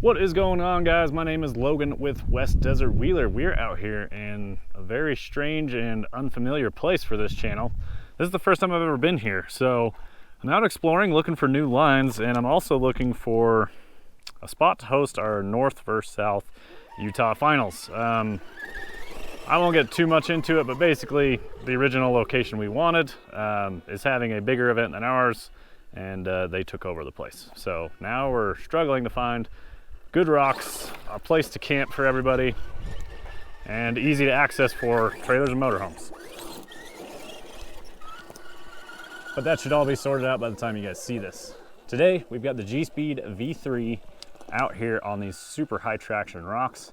What is going on, guys? My name is Logan with West Desert Wheeler. We're out here in a very strange and unfamiliar place for this channel. This is the first time I've ever been here, so I'm out exploring, looking for new lines, and I'm also looking for a spot to host our North versus South Utah finals. I won't get too much into it, but basically the original location we wanted is having a bigger event than ours, and they took over the place. So now we're struggling to find good rocks, a place to camp for everybody, and easy to access for trailers and motorhomes. But that should all be sorted out by the time you guys see this. Today, we've got the G-Speed V3 out here on these super high traction rocks.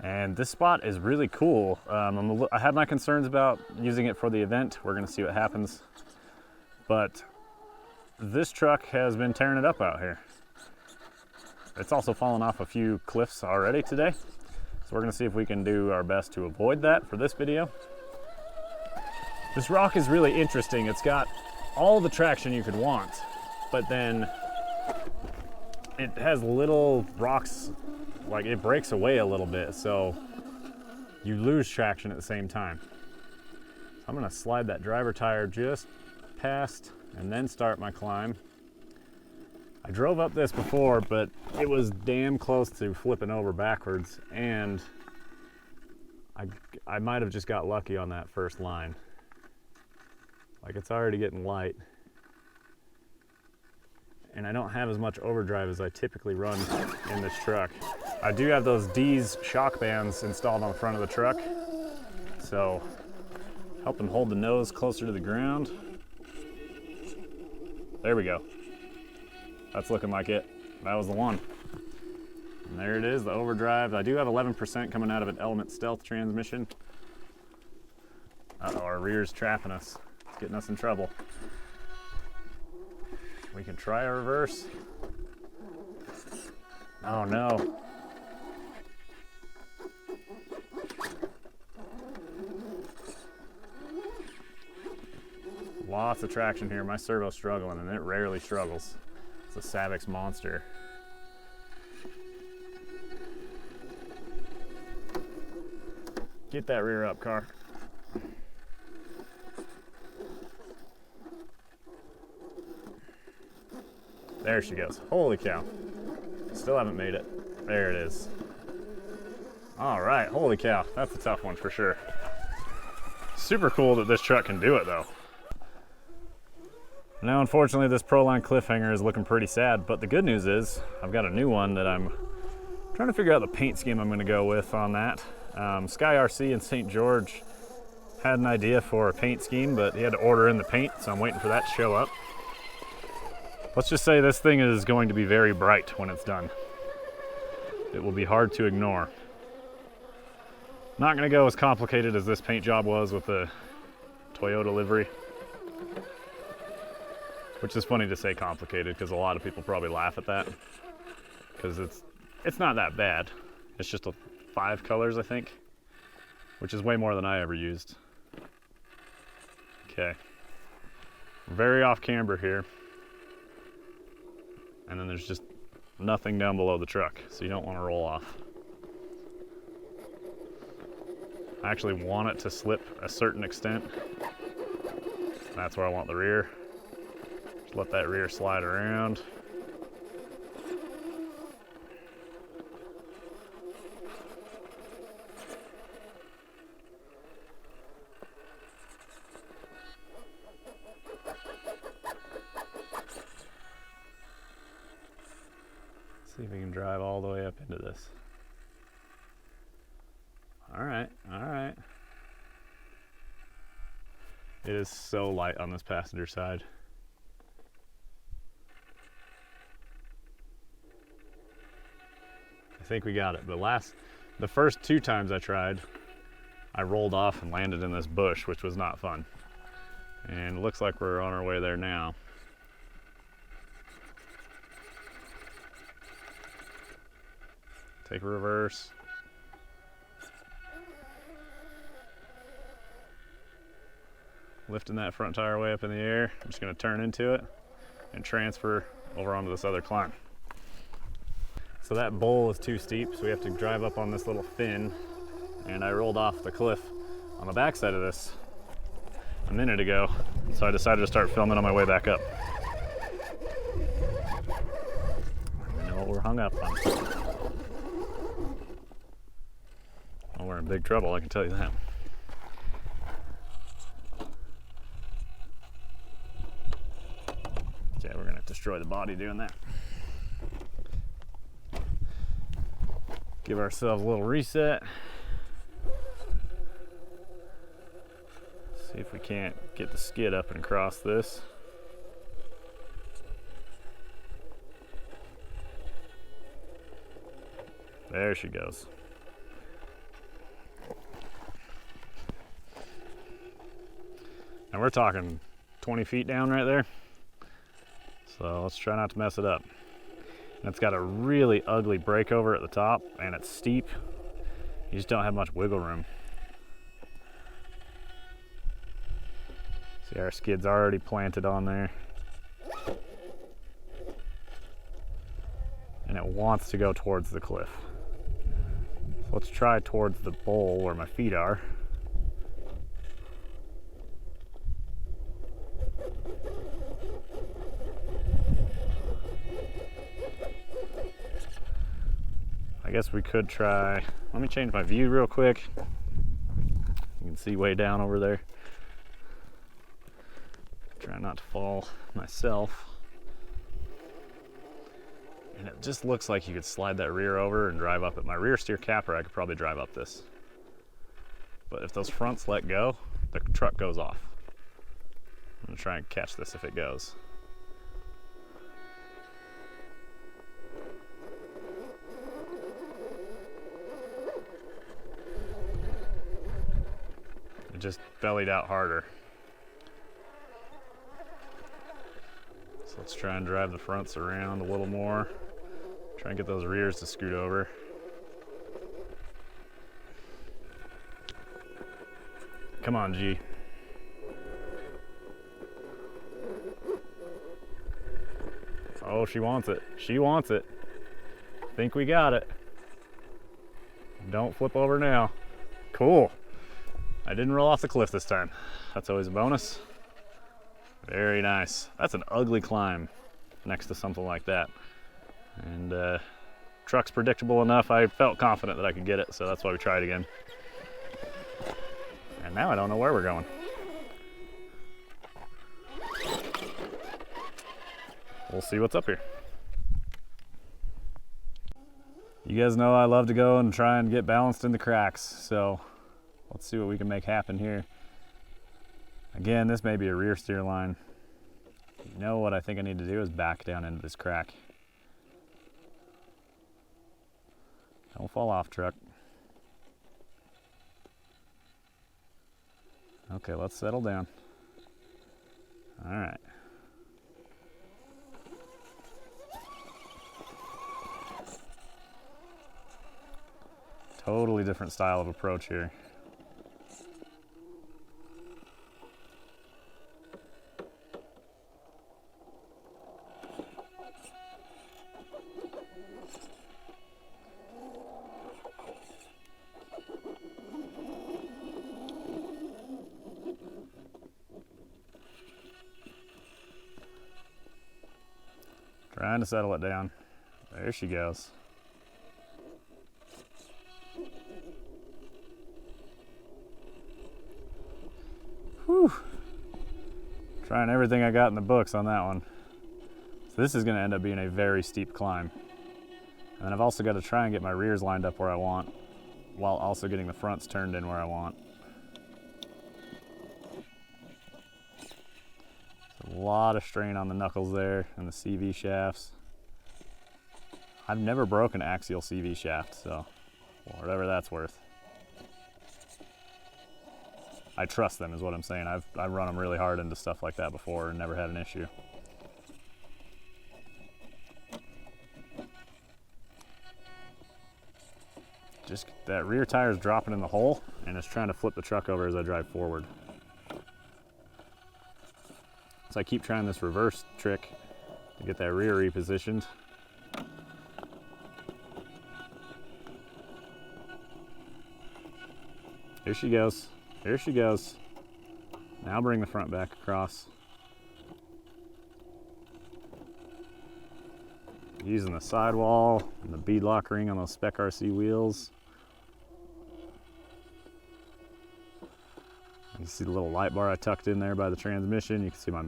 And this spot is really cool. I had my concerns about using it for the event. We're gonna see what happens. But this truck has been tearing it up out here. It's also fallen off a few cliffs already today. So we're gonna see if we can do our best to avoid that for this video. This rock is really interesting. It's got all the traction you could want, but then it has little rocks, like it breaks away a little bit, so you lose traction at the same time. So I'm gonna slide that driver tire just past and then start my climb. I drove up this before, but it was damn close to flipping over backwards, and I might have just got lucky on that first line. Like, it's already getting light, and I don't have as much overdrive as I typically run in this truck. I do have those D's shock bands installed on the front of the truck, so helping hold the nose closer to the ground. There we go. That's looking like it. That was the one. And there it is, the overdrive. I do have 11% coming out of an Element Stealth transmission. Uh-oh, our rear's trapping us. It's getting us in trouble. We can try a reverse. Oh no. Lots of traction here. My servo's struggling, and it rarely struggles. It's a Savox monster. Get that rear up, car. There she goes. Holy cow. Still haven't made it. There it is. All right, holy cow. That's a tough one for sure. Super cool that this truck can do it though. Now, unfortunately, this Proline cliffhanger is looking pretty sad, but the good news is I've got a new one that I'm trying to figure out the paint scheme I'm gonna go with on that. Sky RC in St. George had an idea for a paint scheme, but he had to order in the paint, so I'm waiting for that to show up. Let's just say this thing is going to be very bright when it's done. It will be hard to ignore. Not gonna go as complicated as this paint job was with the Toyota livery. Which is funny to say complicated, because a lot of people probably laugh at that. Because it's not that bad. It's just 5 colors, I think. Which is way more than I ever used. Okay. Very off camber here. And then there's just nothing down below the truck, so you don't want to roll off. I actually want it to slip a certain extent. That's where I want the rear. Let that rear slide around. See if we can drive all the way up into this. All right, all right. It is so light on this passenger side. I think we got it, but the first 2 times I tried, I rolled off and landed in this bush, which was not fun. And it looks like we're on our way there now. Take a reverse. Lifting that front tire way up in the air. I'm just gonna turn into it and transfer over onto this other climb. So So that bowl is too steep, so we have to drive up on this little fin, and I rolled off the cliff on the backside of this a minute ago, so I decided to start filming on my way back up. I know what we're hung up on. Well, we're in big trouble, I can tell you that. Yeah, we're gonna destroy the body doing that. Give ourselves a little reset. See if we can't get the skid up and across this. There she goes. And we're talking 20 feet down right there. So let's try not to mess it up. And it's got a really ugly breakover at the top, and it's steep. You just don't have much wiggle room. See, our skid's already planted on there. And it wants to go towards the cliff. So let's try towards the bowl where my feet are. I guess we could try, let me change my view real quick. You can see way down over there. Try not to fall myself. And it just looks like you could slide that rear over and drive up it. My rear steer capper, I could probably drive up this. But if those fronts let go, the truck goes off. I'm gonna try and catch this if it goes. It just bellied out harder. So let's try and drive the fronts around a little more. Try and get those rears to scoot over. Come on, G. Oh, she wants it. She wants it. Think we got it. Don't flip over now. Cool. I didn't roll off the cliff this time. That's always a bonus. Very nice. That's an ugly climb next to something like that. And truck's predictable enough. I felt confident that I could get it, so that's why we tried again. And now I don't know where we're going. We'll see what's up here. You guys know I love to go and try and get balanced in the cracks, so let's see what we can make happen here. Again, this may be a rear steer line. You know what I think I need to do is back down into this crack. Don't fall off, truck. Okay, let's settle down. All right. Totally different style of approach here. Trying to settle it down. There she goes. Whew. Trying everything I got in the books on that one. So this is going to end up being a very steep climb. And then I've also got to try and get my rears lined up where I want, while also getting the fronts turned in where I want. A lot of strain on the knuckles there and the CV shafts. I've never broken an axial CV shaft, so whatever that's worth. I trust them is what I'm saying. I've run them really hard into stuff like that before and never had an issue. Just that rear tire is dropping in the hole and it's trying to flip the truck over as I drive forward. So I keep trying this reverse trick to get that rear repositioned. Here she goes. Here she goes. Now bring the front back across. Using the sidewall and the beadlock ring on those Spec RC wheels. You see the little light bar I tucked in there by the transmission. You can see my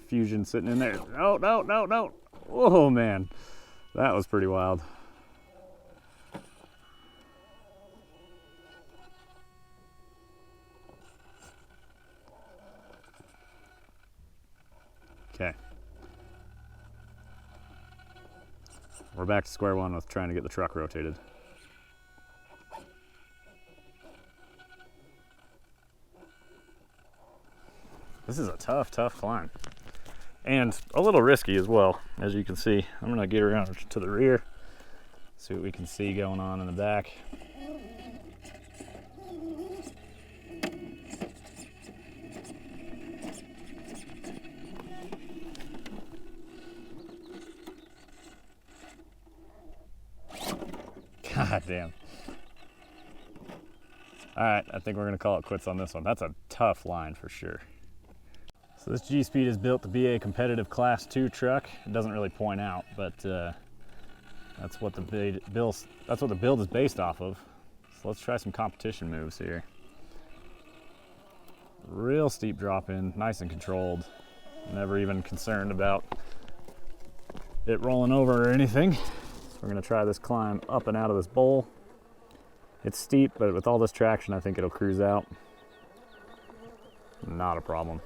Fusion sitting in there. No, no, no, no. Oh man, that was pretty wild. Okay. We're back to square one with trying to get the truck rotated. This is a tough, tough climb. And a little risky as well, as you can see. I'm gonna get around to the rear, see what we can see going on in the back. God damn. All right, I think we're gonna call it quits on this one. That's a tough line for sure. So this G-Speed is built to be a competitive Class 2 truck. It doesn't really point out, but that's what the build is based off of. So let's try some competition moves here. Real steep drop in, nice and controlled. Never even concerned about it rolling over or anything. We're gonna try this climb up and out of this bowl. It's steep, but with all this traction, I think it'll cruise out. Not a problem.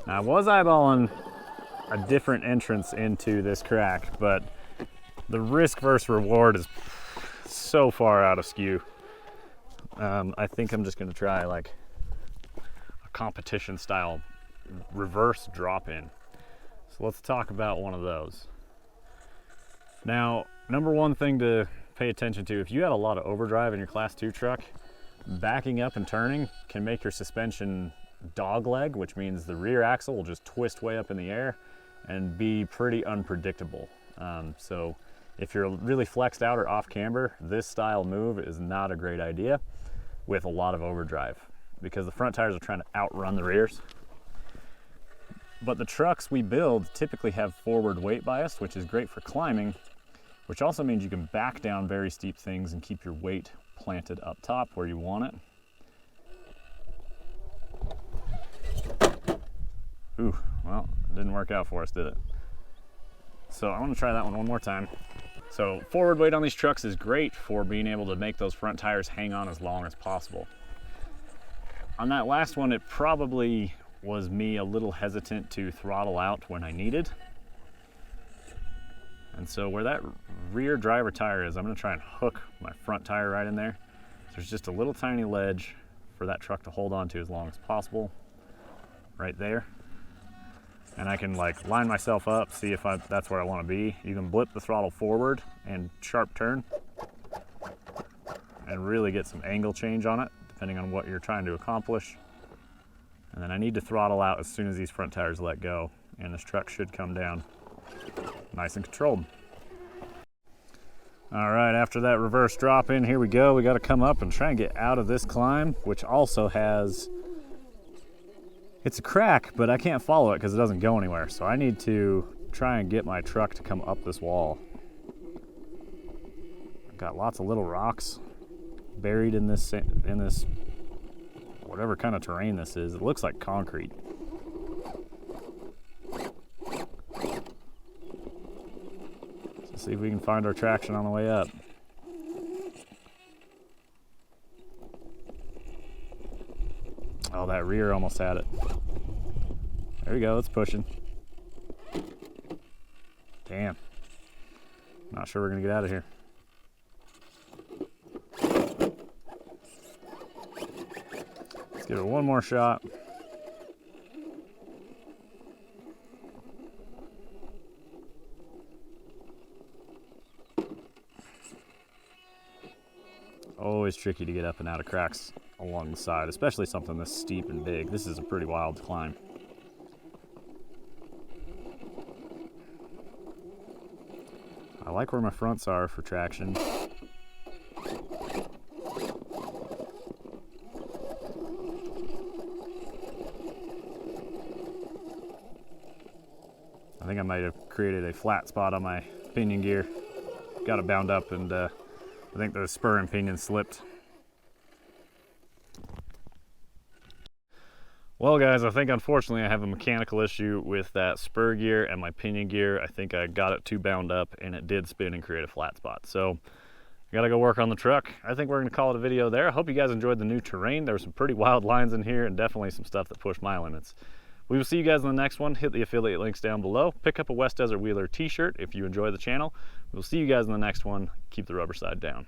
Now I was eyeballing a different entrance into this crack, but the risk versus reward is so far out of skew. I think I'm just gonna try like a competition style reverse drop in. So let's talk about one of those. Now, number one thing to pay attention to, if you have a lot of overdrive in your Class 2 truck, backing up and turning can make your suspension dogleg, which means the rear axle will just twist way up in the air and be pretty unpredictable. So if you're really flexed out or off camber, this style move is not a great idea with a lot of overdrive because the front tires are trying to outrun the rears. But the trucks we build typically have forward weight bias, which is great for climbing, which also means you can back down very steep things and keep your weight planted up top where you want it. Ooh, well, it didn't work out for us, did it? So I want to try that one more time. So forward weight on these trucks is great for being able to make those front tires hang on as long as possible. On that last one, it probably was me a little hesitant to throttle out when I needed. And so where that rear driver tire is, I'm gonna try and hook my front tire right in there. There's just a little tiny ledge for that truck to hold on to as long as possible, right there. And I can like line myself up, see if that's where I wanna be. You can blip the throttle forward and sharp turn and really get some angle change on it, depending on what you're trying to accomplish. And then I need to throttle out as soon as these front tires let go, and this truck should come down nice and controlled. All right, after that reverse drop in, here we go. We got to come up and try and get out of this climb, which also has, it's a crack, but I can't follow it because it doesn't go anywhere. So I need to try and get my truck to come up this wall. I've got lots of little rocks buried in this whatever kind of terrain this is. It looks like concrete. Let's see if we can find our traction on the way up. Oh, that rear almost had it. There we go, it's pushing. Damn. Not sure we're gonna get out of here. Let's give it one more shot. Always tricky to get up and out of cracks along the side, especially something this steep and big. This is a pretty wild climb. I like where my fronts are for traction. I think I might have created a flat spot on my pinion gear. Got it bound up, and I think the spur and pinion slipped. Well guys, I think unfortunately I have a mechanical issue with that spur gear and my pinion gear. I think I got it too bound up and it did spin and create a flat spot. So I gotta go work on the truck. I think we're gonna call it a video there. I hope you guys enjoyed the new terrain. There were some pretty wild lines in here and definitely some stuff that pushed my limits. We will see you guys in the next one. Hit the affiliate links down below. Pick up a West Desert Wheeler t-shirt if you enjoy the channel. We'll see you guys in the next one. Keep the rubber side down.